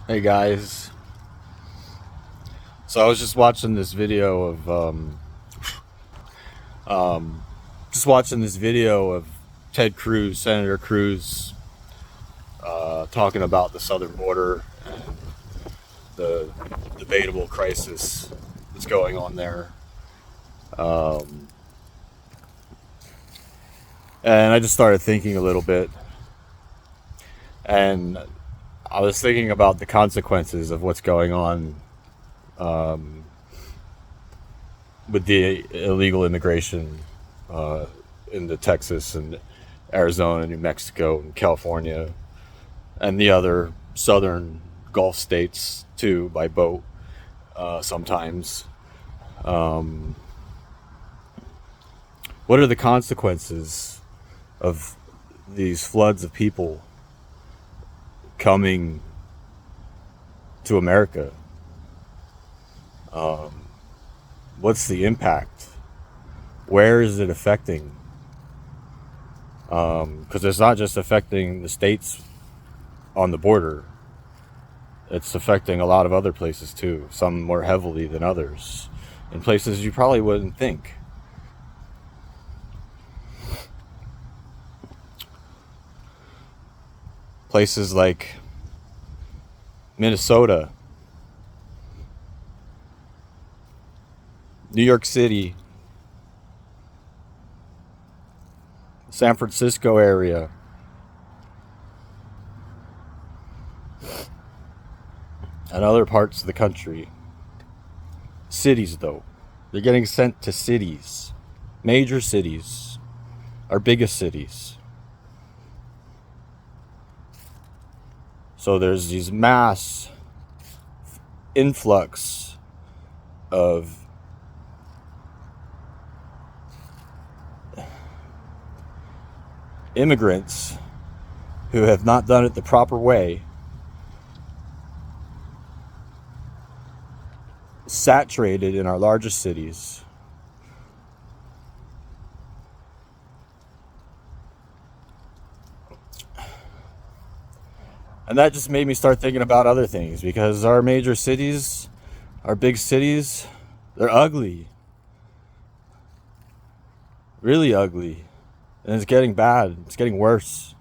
Hey guys, so I was just watching this video of Ted Cruz, Senator Cruz, talking about the southern border and the debatable crisis that's going on there, um, and I just started thinking a little bit, and I was thinking about the consequences of what's going on um, with the illegal immigration uh, into Texas and Arizona, New Mexico, and California, and the other southern Gulf states too by boat sometimes. Um, what are the consequences of these floods of people coming to America? Um, what's the impact? Where is it affecting? Because it's not just affecting the states on the border, it's affecting a lot of other places too, some more heavily than others, in places you probably wouldn't think. Places like Minnesota, New York City, San Francisco area, and other parts of the country. Cities, though, they're getting sent to cities, major cities, our biggest cities. So there's these mass influx of immigrants who have not done it the proper way, saturated in our largest cities. And that just made me start thinking about other things, because our major cities, our big cities, they're ugly. Really ugly. And it's getting bad. It's getting worse.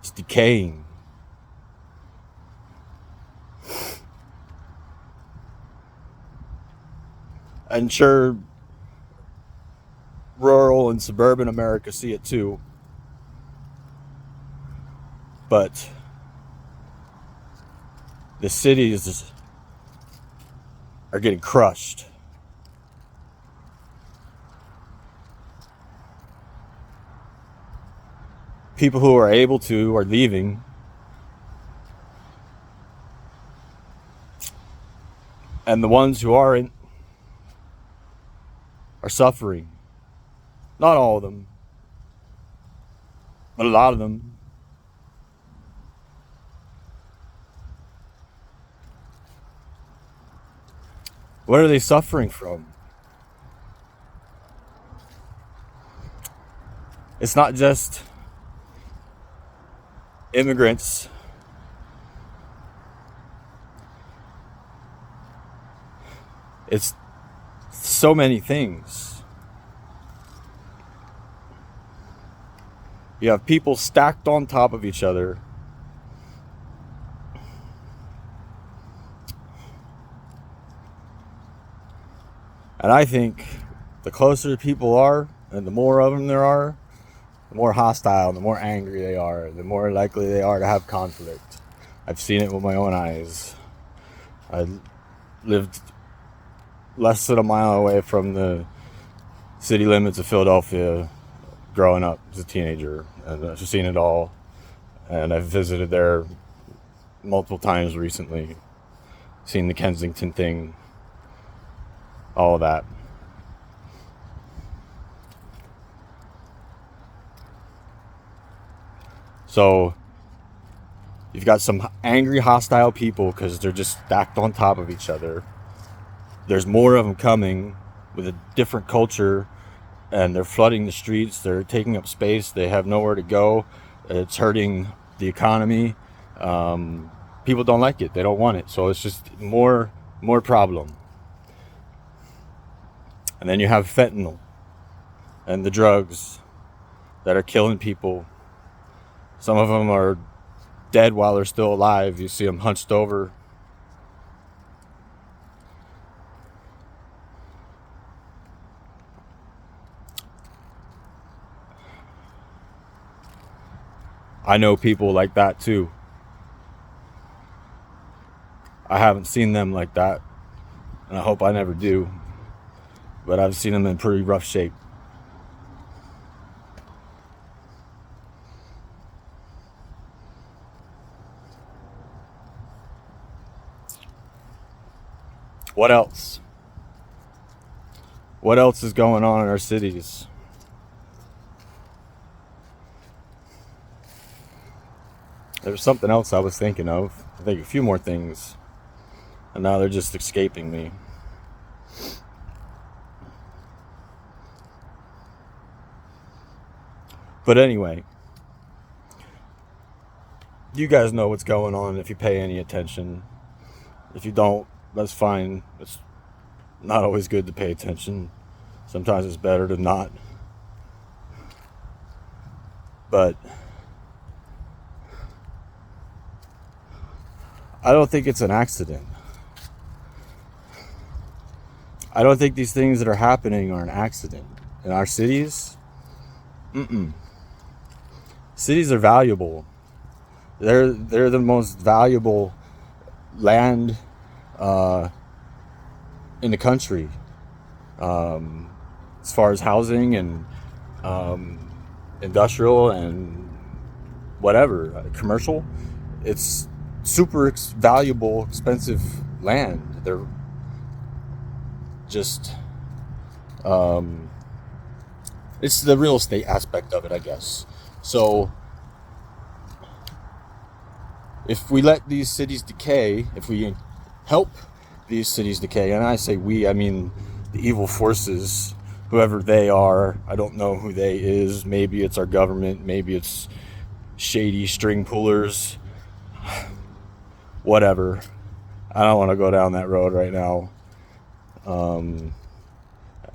It's decaying. And sure, rural and suburban America see it too. But the cities are getting crushed. People who are able to are leaving. And the ones who aren't are suffering. Not all of them, but a lot of them. What are they suffering from? It's not just immigrants. It's so many things. You have people stacked on top of each other. And I think the closer people are and the more of them there are, the more hostile, the more angry they are, the more likely they are to have conflict. I've seen it with my own eyes. I lived less than a mile away from the city limits of Philadelphia growing up as a teenager, and I've seen it all. And I've visited there multiple times recently, seen the Kensington thing, all of that. So you've got some angry, hostile people because they're just stacked on top of each other. There's more of them coming with a different culture, and they're flooding the streets. They're taking up space. They have nowhere to go. It's hurting the economy. People don't like it. They don't want it. So it's just more problem. And then you have fentanyl and the drugs that are killing people. Some of them are dead while they're still alive. You see them hunched over. I know people like that too. I haven't seen them like that, and I hope I never do. But I've seen them in pretty rough shape. What else? What else is going on in our cities? There's something else I was thinking of. I think a few more things. And now they're just escaping me. But anyway, you guys know what's going on if you pay any attention. If you don't, that's fine. It's not always good to pay attention. Sometimes it's better to not. But I don't think it's an accident. I don't think these things that are happening are an accident. In our cities, cities are valuable. They're the most valuable land in the country, as far as housing and industrial and whatever, commercial. It's super valuable, expensive land. They're just it's the real estate aspect of it, I guess. So if we let these cities decay, if we help these cities decay, and I say we, I mean the evil forces, whoever they are, I don't know who they is. Maybe it's our government, maybe it's shady string pullers, whatever. I don't want to go down that road right now.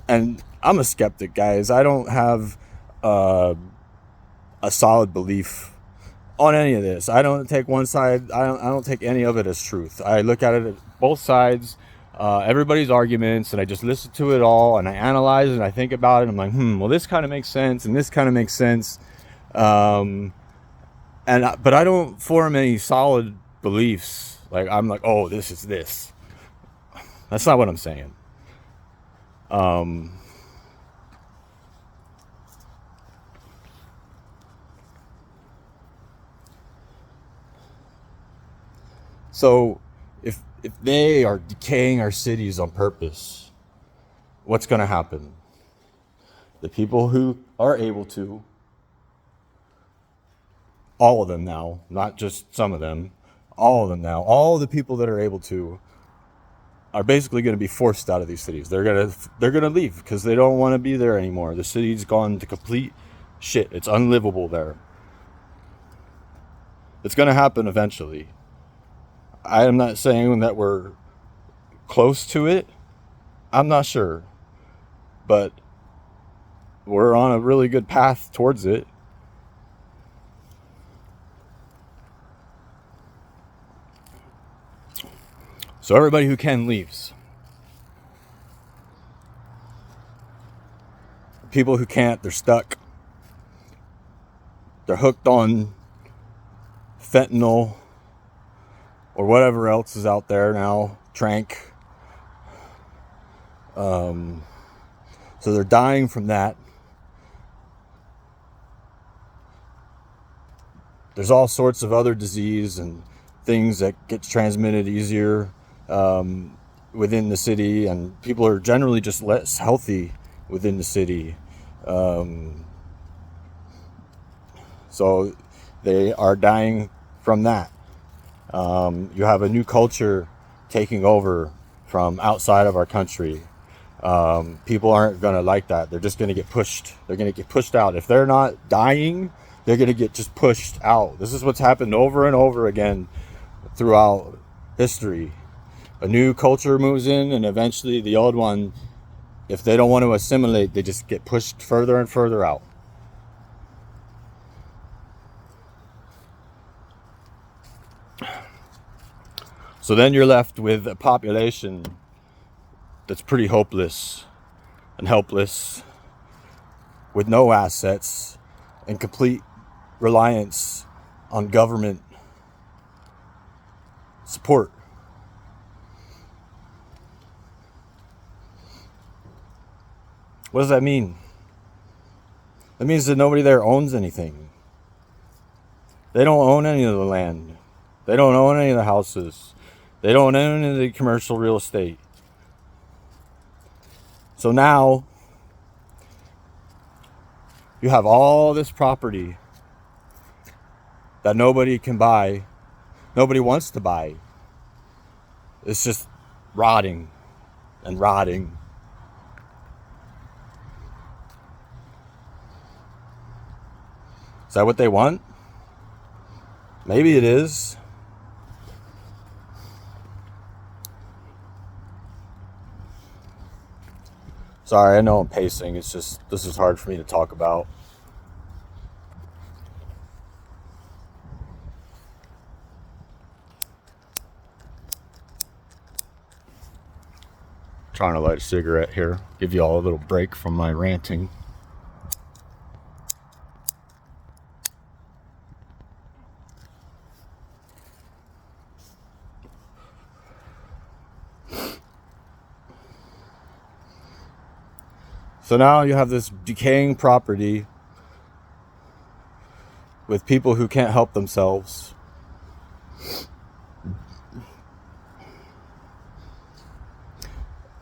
And I'm a skeptic, guys. I don't have a solid belief on any of this. I don't take one side. I don't take any of it as truth. I look at it at both sides, everybody's arguments, and I just listen to it all, and I analyze it, and I think about it. I'm like, well, this kind of makes sense, and this kind of makes sense. But I don't form any solid beliefs. Like, I'm like, oh, this is this. That's not what I'm saying. So if they are decaying our cities on purpose, what's going to happen? The people who are able to, all of them now, not just some of them, all of them now, all the people that are able to are basically going to be forced out of these cities. They're going to leave because they don't want to be there anymore. The city's gone to complete shit. It's unlivable there. It's going to happen eventually. I am not saying that we're close to it. I'm not sure. But we're on a really good path towards it. So everybody who can leaves. People who can't, they're stuck. They're hooked on fentanyl or whatever else is out there now, trank. So they're dying from that. There's all sorts of other disease and things that get transmitted easier within the city, and people are generally just less healthy within the city. So they are dying from that. You have a new culture taking over from outside of our country. People aren't going to like that. They're just going to get pushed. They're going to get pushed out. If they're not dying, They're going to get just pushed out. This is what's happened over and over again throughout history. A new culture moves in, and eventually the old one, if they don't want to assimilate, they just get pushed further and further out. So then you're left with a population that's pretty hopeless and helpless, with no assets and complete reliance on government support. What does that mean? That means that nobody there owns anything. They don't own any of the land. They don't own any of the houses. They don't own any of the commercial real estate. So now you have all this property that nobody can buy, nobody wants to buy. It's just rotting and rotting. Is that what they want? Maybe it is. Sorry, I know I'm pacing. It's just, this is hard for me to talk about. Trying to light a cigarette here. Give you all a little break from my ranting. So now you have this decaying property with people who can't help themselves.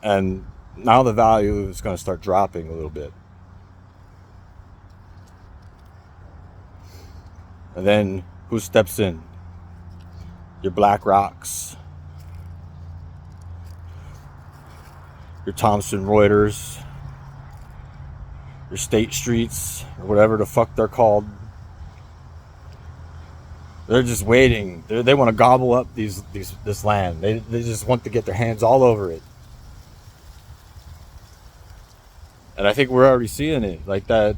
And now the value is going to start dropping a little bit. And then who steps in? Your Black Rocks, your Thomson Reuters, your State Streets, or whatever the fuck they're called. They're just waiting. They want to gobble up this land. They just want to get their hands all over it. And I think we're already seeing it. Like that,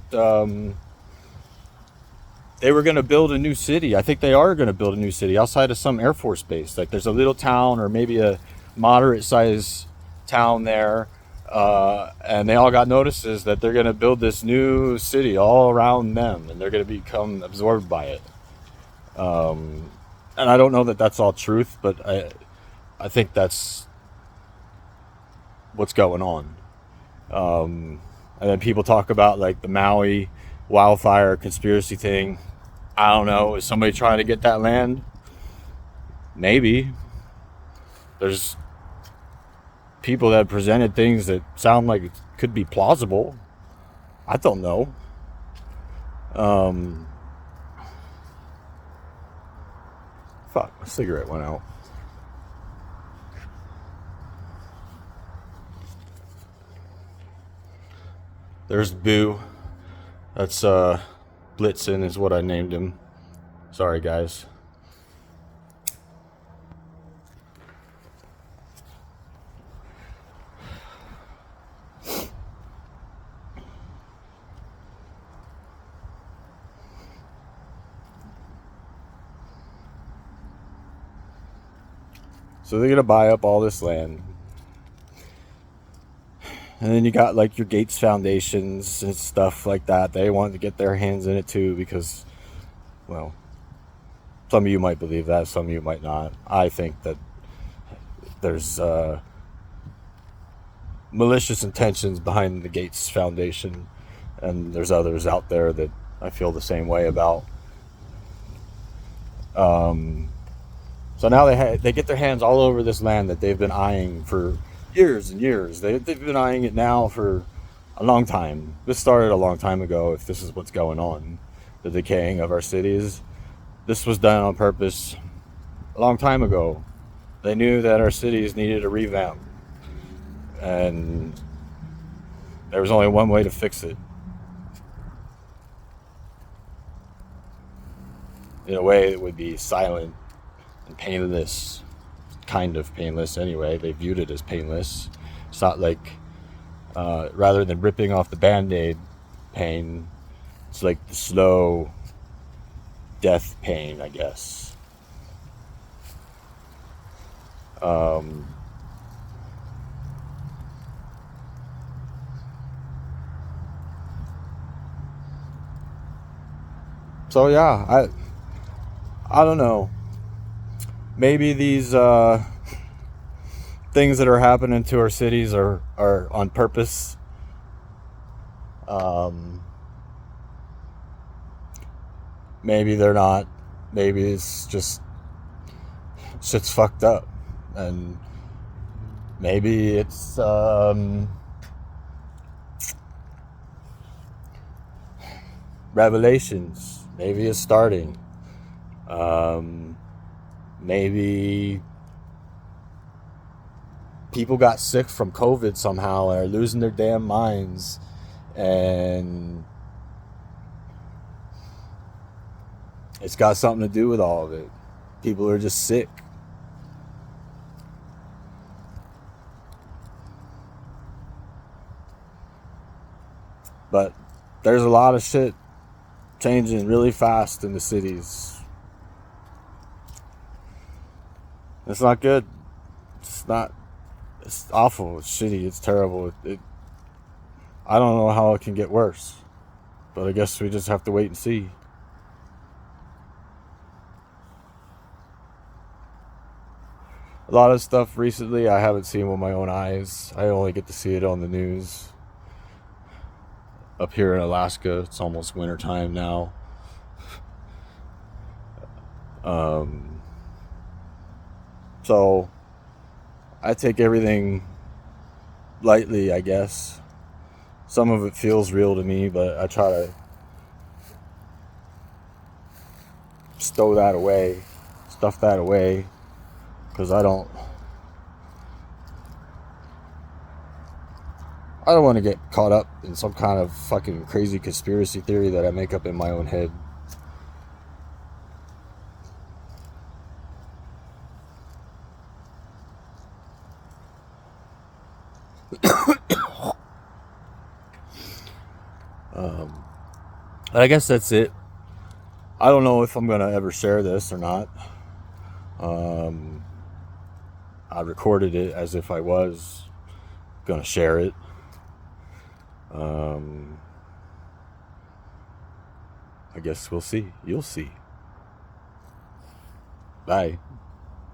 they were going to build a new city. I think they are going to build a new city outside of some Air Force base. Like there's a little town or maybe a moderate sized town there. And they all got notices that they're going to build this new city all around them, and they're going to become absorbed by it. And I don't know that that's all truth, but I think that's what's going on. And then people talk about like the Maui wildfire conspiracy thing. I don't know. Is somebody trying to get that land? Maybe. There's people that presented things that sound like it could be plausible. I don't know. Fuck, my cigarette went out. There's Boo. That's Blitzen is what I named him. Sorry guys. So they're gonna buy up all this land. And then you got like your Gates Foundations and stuff like that. They want to get their hands in it too because, well, some of you might believe that, some of you might not. I think that there's malicious intentions behind the Gates Foundation, and there's others out there that I feel the same way about. So now they get their hands all over this land that they've been eyeing for years and years. They've been eyeing it now for a long time. This started a long time ago, if this is what's going on. The decaying of our cities. This was done on purpose a long time ago. They knew that our cities needed a revamp. And there was only one way to fix it. in a way that would be silent and painless, kind of painless anyway. They viewed it as painless. It's not like, rather than ripping off the Band-Aid pain, it's like the slow death pain, I guess. So yeah, I don't know. Maybe these things that are happening to our cities are on purpose. Maybe they're not. Maybe it's just shit's fucked up, and maybe it's revelations. Maybe it's starting. Maybe people got sick from COVID somehow and are losing their damn minds, and it's got something to do with all of it. People are just sick. But there's a lot of shit changing really fast in the cities. It's not good. It's not. It's awful. It's shitty. It's terrible. I don't know how it can get worse. But I guess we just have to wait and see. A lot of stuff recently I haven't seen with my own eyes. I only get to see it on the news. Up here in Alaska, it's almost winter time now. So I take everything lightly, I guess. Some of it feels real to me, but I try to stow that away, stuff that away, because I don't want to get caught up in some kind of fucking crazy conspiracy theory that I make up in my own head. I guess that's it. I don't know if I'm going to ever share this or not. I recorded it as if I was going to share it. I guess we'll see. You'll see. Bye.